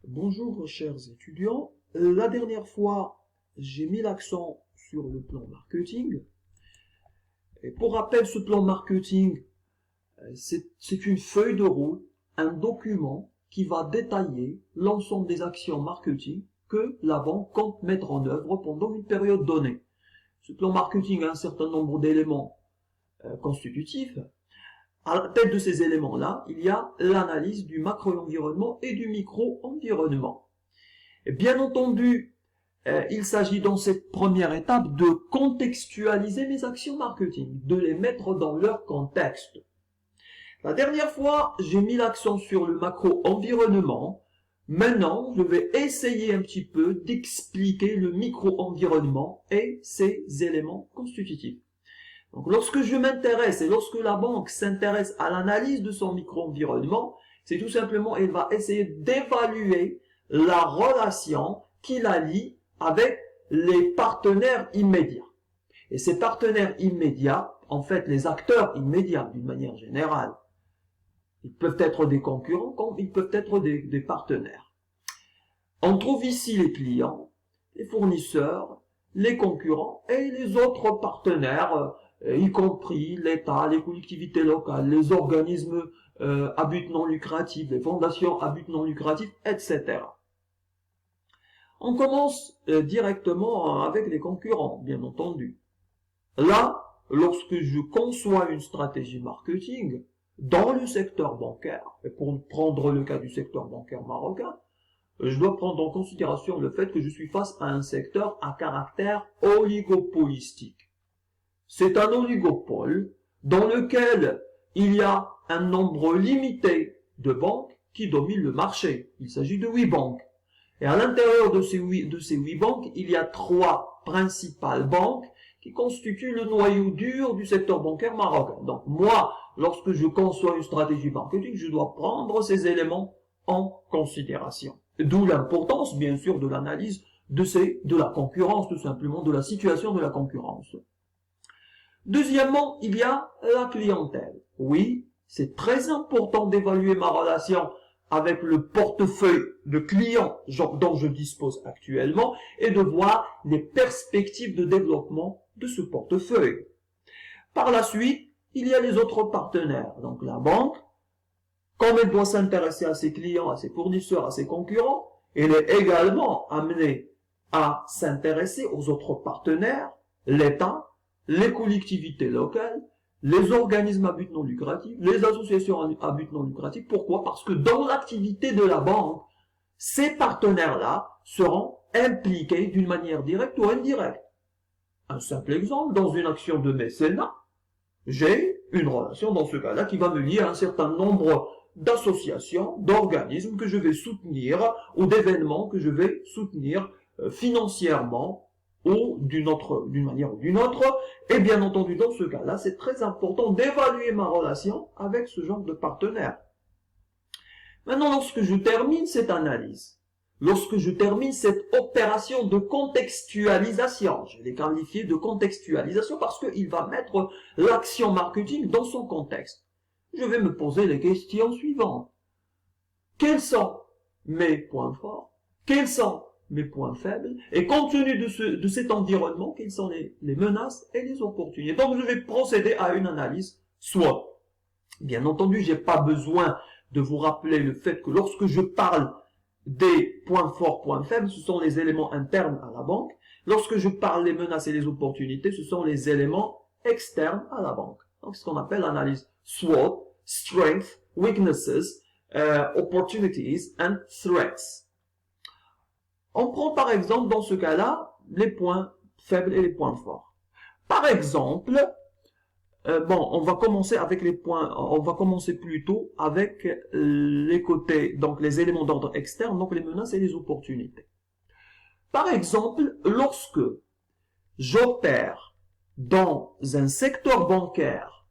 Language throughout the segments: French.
Bonjour chers étudiants, la dernière fois j'ai mis l'accent sur le plan marketing. Et pour rappel, ce plan marketing, c'est une feuille de route, un document qui va détailler l'ensemble des actions marketing que la banque compte mettre en œuvre pendant une période donnée. Ce plan marketing a un certain nombre d'éléments constitutifs. À la tête de ces éléments-là, il y a l'analyse du macro-environnement et du micro-environnement. Bien entendu, il s'agit dans cette première étape de contextualiser mes actions marketing, de les mettre dans leur contexte. La dernière fois, j'ai mis l'accent sur le macro-environnement. Maintenant, je vais essayer un petit peu d'expliquer le micro-environnement et ses éléments constitutifs. Donc, lorsque je m'intéresse et lorsque la banque s'intéresse à l'analyse de son micro-environnement, c'est tout simplement, elle va essayer d'évaluer la relation qui la lie avec les partenaires immédiats. Et ces partenaires immédiats, en fait, les acteurs immédiats d'une manière générale, ils peuvent être des concurrents comme ils peuvent être des partenaires. On trouve ici les clients, les fournisseurs, les concurrents et les autres partenaires, y compris l'État, les collectivités locales, les organismes à but non lucratif, les fondations à but non lucratif, etc. On commence directement avec les concurrents, bien entendu. Là, lorsque je conçois une stratégie marketing dans le secteur bancaire, et pour prendre le cas du secteur bancaire marocain, je dois prendre en considération le fait que je suis face à un secteur à caractère oligopolistique. C'est un oligopole dans lequel il y a un nombre limité de banques qui dominent le marché. Il s'agit de 8 banques. Et à l'intérieur de ces 8 banques, il y a 3 principales banques qui constituent le noyau dur du secteur bancaire marocain. Donc moi, lorsque je conçois une stratégie marketing, je dois prendre ces éléments en considération. D'où l'importance, bien sûr, de l'analyse de la concurrence, tout simplement, de la situation de la concurrence. Deuxièmement, il y a la clientèle. Oui, c'est très important d'évaluer ma relation avec le portefeuille de clients dont je dispose actuellement et de voir les perspectives de développement de ce portefeuille. Par la suite, il y a les autres partenaires. Donc la banque, comme elle doit s'intéresser à ses clients, à ses fournisseurs, à ses concurrents, elle est également amenée à s'intéresser aux autres partenaires, l'État, les collectivités locales, les organismes à but non lucratif, les associations à but non lucratif. Pourquoi? Parce que dans l'activité de la banque, ces partenaires-là seront impliqués d'une manière directe ou indirecte. Un simple exemple, dans une action de mécénat, j'ai une relation dans ce cas-là qui va me lier à un certain nombre d'associations, d'organismes que je vais soutenir ou d'événements que je vais soutenir financièrement ou d'une manière ou d'une autre. Et bien entendu, dans ce cas-là, c'est très important d'évaluer ma relation avec ce genre de partenaire. Maintenant, lorsque je termine cette analyse, lorsque je termine cette opération de contextualisation, je l'ai qualifié de contextualisation parce qu'il va mettre l'action marketing dans son contexte, je vais me poser les questions suivantes. Quels sont mes points forts? Quels sont mes points faibles? Et compte tenu de cet environnement, quelles sont les menaces et les opportunités? Donc, je vais procéder à une analyse SWOT. Bien entendu, j'ai pas besoin de vous rappeler le fait que lorsque je parle des points forts, points faibles, ce sont les éléments internes à la banque. Lorsque je parle des menaces et les opportunités, ce sont les éléments externes à la banque. Donc, c'est ce qu'on appelle l'analyse SWOT, Strengths, Weaknesses, Opportunities and Threats. On prend par exemple dans ce cas-là les points faibles et les points forts. Par exemple, on va commencer avec les points, on va commencer plutôt avec les côtés, donc les éléments d'ordre externe, donc les menaces et les opportunités. Par exemple, lorsque j'opère dans un secteur bancaire,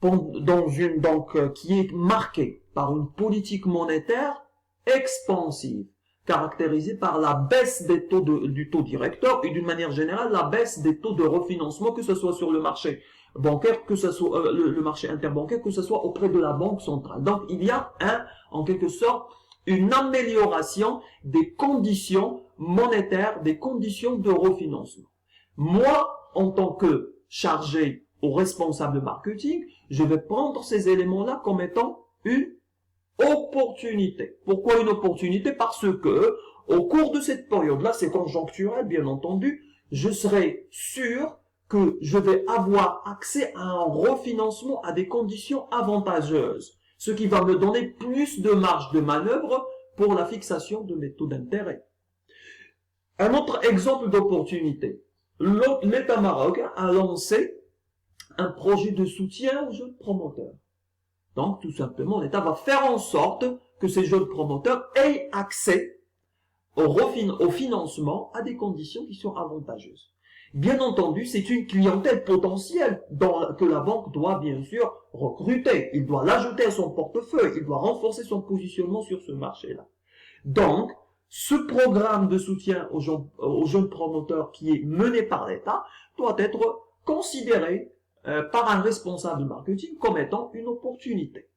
dans une banque qui est marquée par une politique monétaire expansive, caractérisée par la baisse des taux du taux directeur et d'une manière générale la baisse des taux de refinancement, que ce soit sur le marché bancaire, que ce soit le marché interbancaire, que ce soit auprès de la banque centrale. Donc il y a en quelque sorte une amélioration des conditions monétaires, des conditions de refinancement. Moi, en tant que chargé ou responsable marketing, je vais prendre ces éléments-là comme étant une opportunité. Pourquoi une opportunité? Parce que, au cours de cette période-là, c'est conjoncturel, bien entendu, je serai sûr que je vais avoir accès à un refinancement à des conditions avantageuses, ce qui va me donner plus de marge de manœuvre pour la fixation de mes taux d'intérêt. Un autre exemple d'opportunité. L'État marocain a lancé un projet de soutien aux jeunes promoteurs. Donc, tout simplement, l'État va faire en sorte que ces jeunes promoteurs aient accès au financement à des conditions qui sont avantageuses. Bien entendu, c'est une clientèle potentielle que la banque doit bien sûr recruter. Il doit l'ajouter à son portefeuille. Il doit renforcer son positionnement sur ce marché-là. Donc, ce programme de soutien aux jeunes promoteurs qui est mené par l'État doit être considéré par un responsable marketing comme étant une opportunité.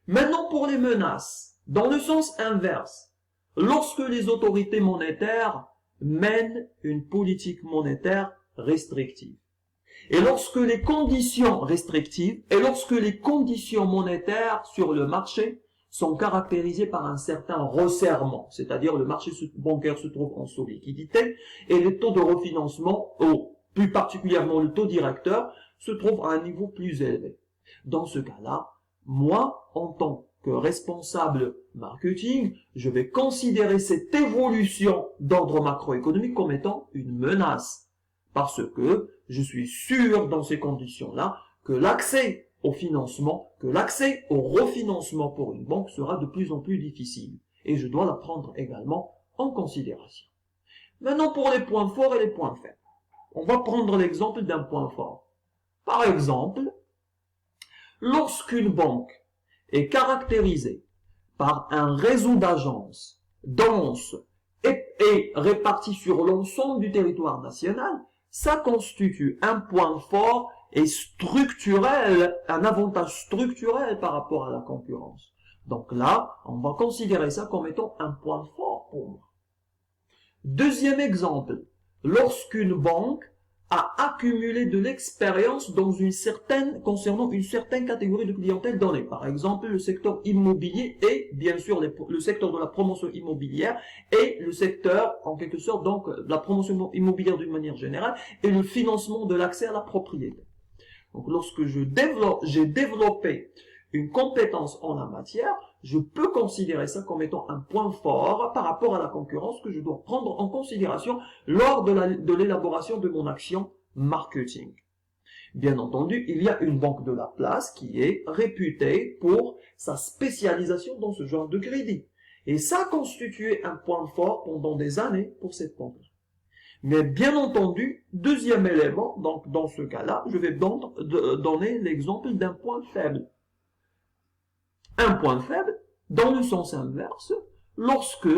Maintenant, pour les menaces, dans le sens inverse, lorsque les autorités monétaires mènent une politique monétaire restrictive, et lorsque les conditions restrictives, et lorsque les conditions monétaires sur le marché sont caractérisées par un certain resserrement, c'est-à-dire le marché bancaire se trouve en sous-liquidité, et les taux de refinancement, plus particulièrement le taux directeur, se trouve à un niveau plus élevé. Dans ce cas-là, moi, en tant que responsable marketing, je vais considérer cette évolution d'ordre macroéconomique comme étant une menace. Parce que je suis sûr dans ces conditions-là que l'accès au financement, que l'accès au refinancement pour une banque sera de plus en plus difficile. Et je dois la prendre également en considération. Maintenant, pour les points forts et les points faibles. On va prendre l'exemple d'un point fort. Par exemple, lorsqu'une banque est caractérisée par un réseau d'agences dense et réparti sur l'ensemble du territoire national, ça constitue un point fort et structurel, un avantage structurel par rapport à la concurrence. Donc là, on va considérer ça comme étant un point fort pour moi. Deuxième exemple, lorsqu'une banque a accumulé de l'expérience concernant une certaine catégorie de clientèle donnée. Par exemple, le secteur immobilier et, bien sûr, le secteur de la promotion immobilière et le secteur, en quelque sorte, donc, la promotion immobilière d'une manière générale et le financement de l'accès à la propriété. Donc, lorsque j'ai développé une compétence en la matière, je peux considérer ça comme étant un point fort par rapport à la concurrence que je dois prendre en considération lors de l'élaboration de mon action marketing. Bien entendu, il y a une banque de la place qui est réputée pour sa spécialisation dans ce genre de crédit. Et ça a constitué un point fort pendant des années pour cette banque-là. Mais bien entendu, deuxième élément, donc dans ce cas-là, je vais donner l'exemple d'un point faible. Un point faible, dans le sens inverse, lorsque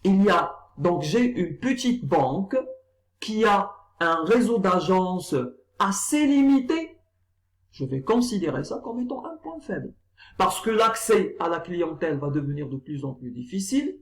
j'ai une petite banque qui a un réseau d'agences assez limité, je vais considérer ça comme étant un point faible. Parce que l'accès à la clientèle va devenir de plus en plus difficile,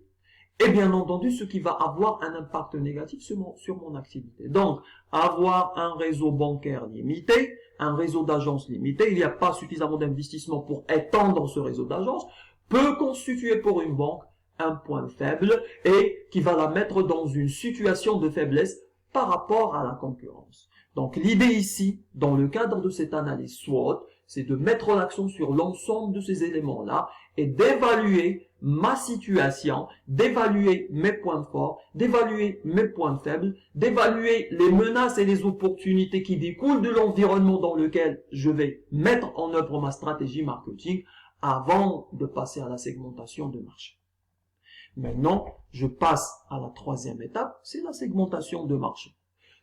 et bien entendu, ce qui va avoir un impact négatif sur mon activité. Donc, avoir un réseau bancaire limité, un réseau d'agences limité, il n'y a pas suffisamment d'investissement pour étendre ce réseau d'agences, peut constituer pour une banque un point faible et qui va la mettre dans une situation de faiblesse par rapport à la concurrence. Donc, l'idée ici, dans le cadre de cette analyse SWOT, c'est de mettre l'accent sur l'ensemble de ces éléments-là et d'évaluer ma situation, d'évaluer mes points forts, d'évaluer mes points faibles, d'évaluer les menaces et les opportunités qui découlent de l'environnement dans lequel je vais mettre en œuvre ma stratégie marketing avant de passer à la segmentation de marché. Maintenant, je passe à la troisième étape, c'est la segmentation de marché.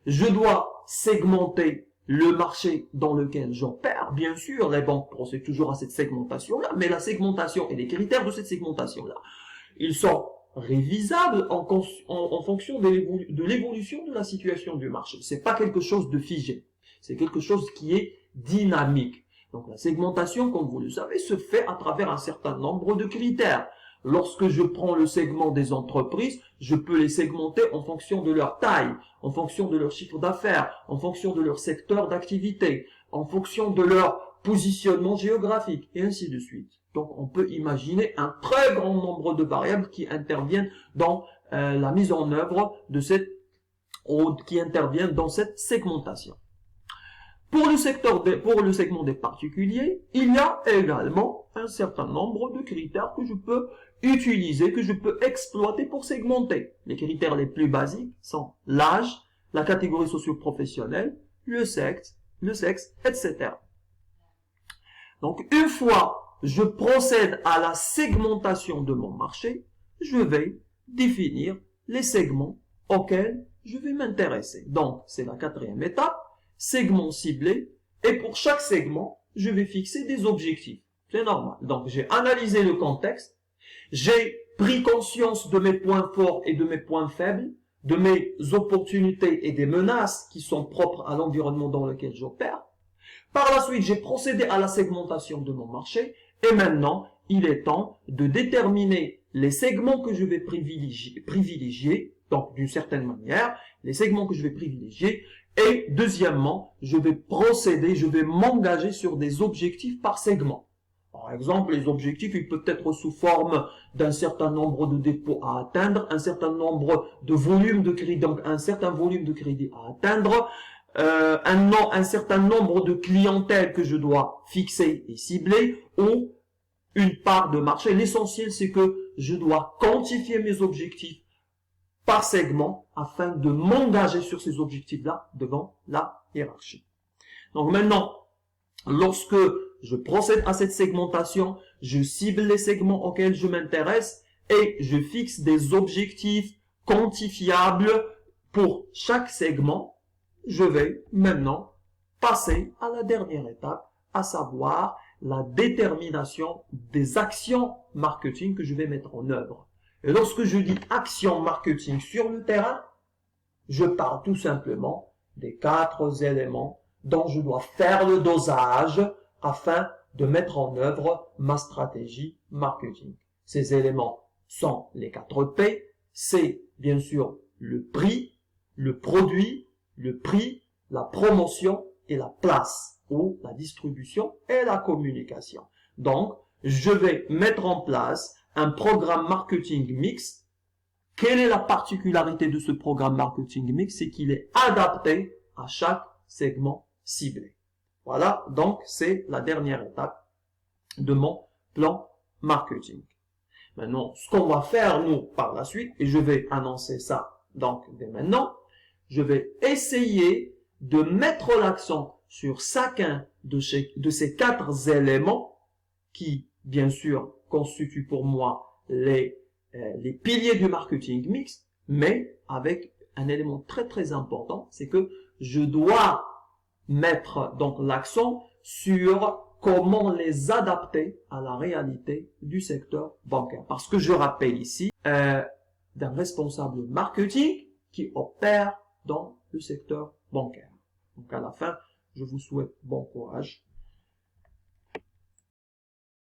Je dois segmenter le marché dans lequel j'opère. Bien sûr, les banques procèdent toujours à cette segmentation-là, mais la segmentation et les critères de cette segmentation-là, ils sont révisables en fonction de l'évolution de la situation du marché. C'est pas quelque chose de figé. C'est quelque chose qui est dynamique. Donc la segmentation, comme vous le savez, se fait à travers un certain nombre de critères. Lorsque je prends le segment des entreprises, je peux les segmenter en fonction de leur taille, en fonction de leur chiffre d'affaires, en fonction de leur secteur d'activité, en fonction de leur positionnement géographique, et ainsi de suite. Donc, on peut imaginer un très grand nombre de variables qui interviennent dans la mise en œuvre de qui interviennent dans cette segmentation. Pour le segment des particuliers, il y a également un certain nombre de critères que je peux utiliser, que je peux exploiter pour segmenter. Les critères les plus basiques sont l'âge, la catégorie socio-professionnelle, le sexe, etc. Donc, une fois je procède à la segmentation de mon marché, je vais définir les segments auxquels je vais m'intéresser. Donc, c'est la quatrième étape, segment ciblé, et pour chaque segment, je vais fixer des objectifs. C'est normal. Donc, j'ai analysé le contexte, j'ai pris conscience de mes points forts et de mes points faibles, de mes opportunités et des menaces qui sont propres à l'environnement dans lequel j'opère. Par la suite, j'ai procédé à la segmentation de mon marché, et maintenant, il est temps de déterminer les segments que je vais privilégier, donc d'une certaine manière, les segments que je vais privilégier, et deuxièmement, je vais m'engager sur des objectifs par segment. Par exemple, les objectifs, ils peuvent être sous forme d'un certain nombre de dépôts à atteindre, un certain nombre de volumes de crédit, donc un certain volume de crédit à atteindre, un certain nombre de clientèles que je dois fixer et cibler, ou une part de marché. L'essentiel, c'est que je dois quantifier mes objectifs par segment afin de m'engager sur ces objectifs-là devant la hiérarchie. Donc maintenant, lorsque je procède à cette segmentation, je cible les segments auxquels je m'intéresse et je fixe des objectifs quantifiables pour chaque segment. Je vais maintenant passer à la dernière étape, à savoir la détermination des actions marketing que je vais mettre en œuvre. Et lorsque je dis action marketing sur le terrain, je parle tout simplement des 4 éléments dont je dois faire le dosage afin de mettre en œuvre ma stratégie marketing. Ces éléments sont les 4 P. C'est bien sûr le prix, le produit, le prix, la promotion et la place, ou la distribution et la communication. Donc, je vais mettre en place un programme marketing mix. Quelle est la particularité de ce programme marketing mix? C'est qu'il est adapté à chaque segment ciblé. Voilà, donc c'est la dernière étape de mon plan marketing. Maintenant, ce qu'on va faire, nous, par la suite, et je vais annoncer ça donc dès maintenant, je vais essayer de mettre l'accent sur chacun de ces 4 éléments qui, bien sûr, constituent pour moi les piliers du marketing mix, mais avec un élément très très important, c'est que je dois mettre donc l'accent sur comment les adapter à la réalité du secteur bancaire. Parce que je rappelle ici d'un responsable marketing qui opère dans le secteur bancaire. Donc à la fin, je vous souhaite bon courage.